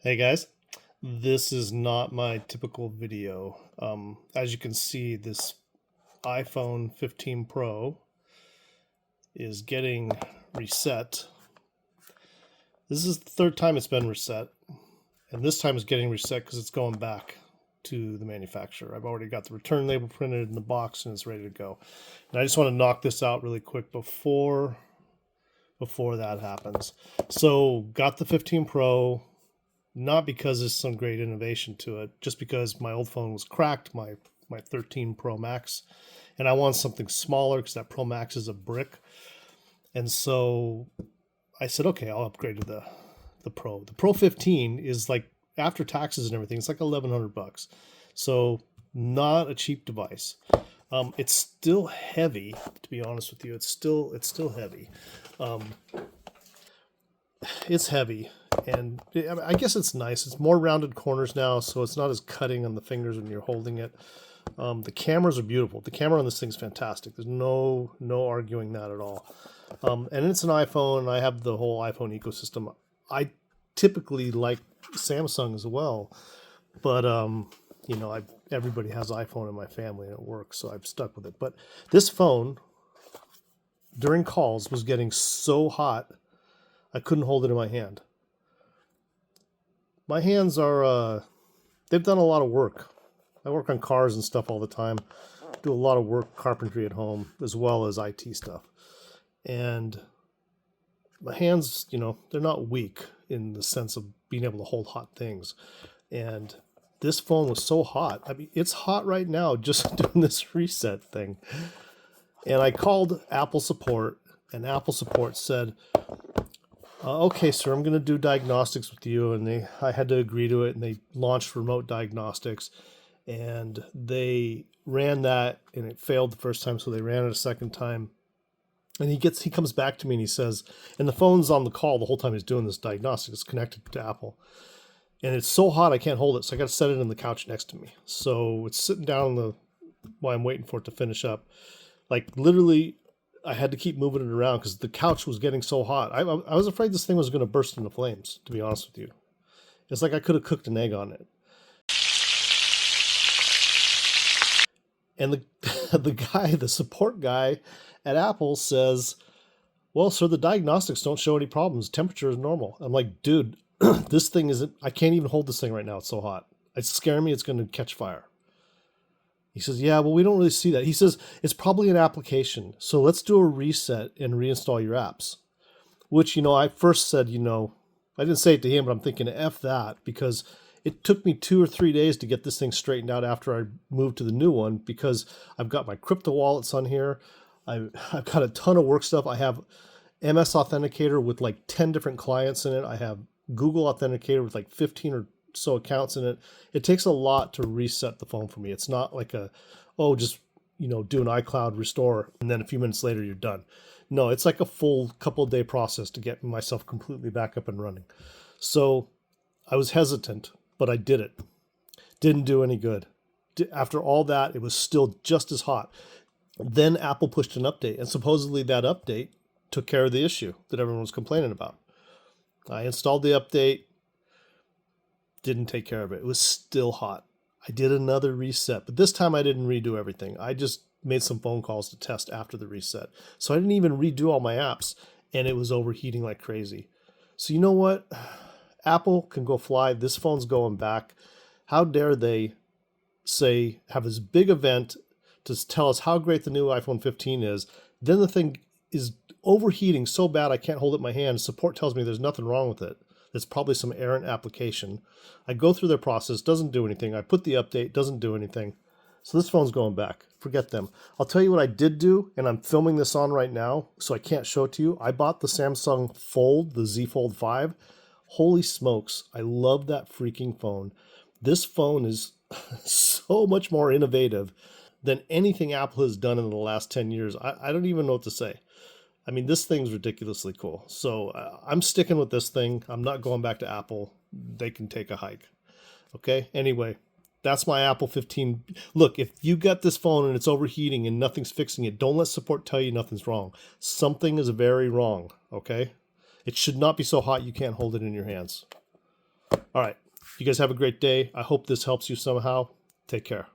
Hey guys, this is not my typical video. As you can see, this iPhone 15 Pro is getting reset. This is the third time it's been reset, and this time it's getting reset because it's going back to the manufacturer. I've already got the return label printed in the box and it's ready to go. And I just want to knock this out really quick before that happens. So got the 15 Pro, not because there's some great innovation to it, just because my old phone was cracked, my 13 Pro Max, and I want something smaller because that Pro Max is a brick. And so I said, okay, I'll upgrade to the Pro. The Pro 15 is like, after taxes and everything, it's like $1,100. So not a cheap device. It's still heavy, to be honest with you. It's still heavy. It's heavy, and I guess it's nice. It's more rounded corners now, so it's not as cutting on the fingers when you're holding it. The cameras are beautiful. The camera on this thing's fantastic. There's no arguing that at all. And it's an iPhone, and I have the whole iPhone ecosystem. I typically like Samsung as well, but everybody has iPhone in my family and it works, so I've stuck with it. But this phone during calls was getting so hot I couldn't hold it in my hand. My hands are they've done a lot of work. I work on cars and stuff all the time. Do a lot of work, carpentry at home, as well as IT stuff. And my hands, they're not weak in the sense of being able to hold hot things. And this phone was so hot. I mean, it's hot right now just doing this reset thing. And I called Apple support, and Apple support said, okay, sir, I'm going to do diagnostics with you. And I had to agree to it, and they launched remote diagnostics. And they ran that, and it failed the first time, so they ran it a second time. And he comes back to me and he says, and the phone's on the call the whole time he's doing this diagnostic. It's connected to Apple. And it's so hot I can't hold it, so I got to set it in the couch next to me. So it's sitting down while I'm waiting for it to finish up. Like literally, I had to keep moving it around because the couch was getting so hot. I was afraid this thing was going to burst into flames, to be honest with you. It's like I could have cooked an egg on it. And the support guy at Apple says, well, sir, the diagnostics don't show any problems. Temperature is normal. I'm like, dude, this thing isn't, I can't even hold this thing right now. It's so hot. It's scaring me. It's going to catch fire. He says, yeah, well, we don't really see that. He says, it's probably an application. So let's do a reset and reinstall your apps. Which, I first said, I didn't say it to him, but I'm thinking, F that, because it took me 2 or 3 days to get this thing straightened out after I moved to the new one, because I've got my crypto wallets on here. I've got a ton of work stuff. I have MS Authenticator with like 10 different clients in it. I have Google Authenticator with like 15 or so accounts in it. It takes a lot to reset the phone for me. It's not like just do an iCloud restore and then a few minutes later you're done. No, it's like a full couple of day process to get myself completely back up and running. So I was hesitant, but I did it. Didn't do any good. After all that, it was still just as hot. Then Apple pushed an update, and supposedly that update took care of the issue that everyone was complaining about. I installed the update, didn't take care of it. It was still hot. I did another reset, but this time I didn't redo everything. I just made some phone calls to test after the reset. So I didn't even redo all my apps, and it was overheating like crazy. So you know what? Apple can go fly. This phone's going back. How dare they have this big event to tell us how great the new iPhone 15 is. Then the thing is overheating so bad I can't hold it in my hand. Support tells me there's nothing wrong with it. It's probably some errant application. I go through their process, doesn't do anything. I put the update, doesn't do anything. So this phone's going back. Forget them. I'll tell you what I did do, and I'm filming this on right now, so I can't show it to you. I bought the Samsung Fold, the Z Fold 5. Holy smokes, I love that freaking phone. This phone is so much more innovative than anything Apple has done in the last 10 years. I don't even know what to say. I mean, this thing's ridiculously cool. So I'm sticking with this thing. I'm not going back to Apple. They can take a hike. Okay? Anyway, that's my Apple 15. Look, if you got this phone and it's overheating and nothing's fixing it, don't let support tell you nothing's wrong. Something is very wrong. Okay? It should not be so hot you can't hold it in your hands. All right. You guys have a great day. I hope this helps you somehow. Take care.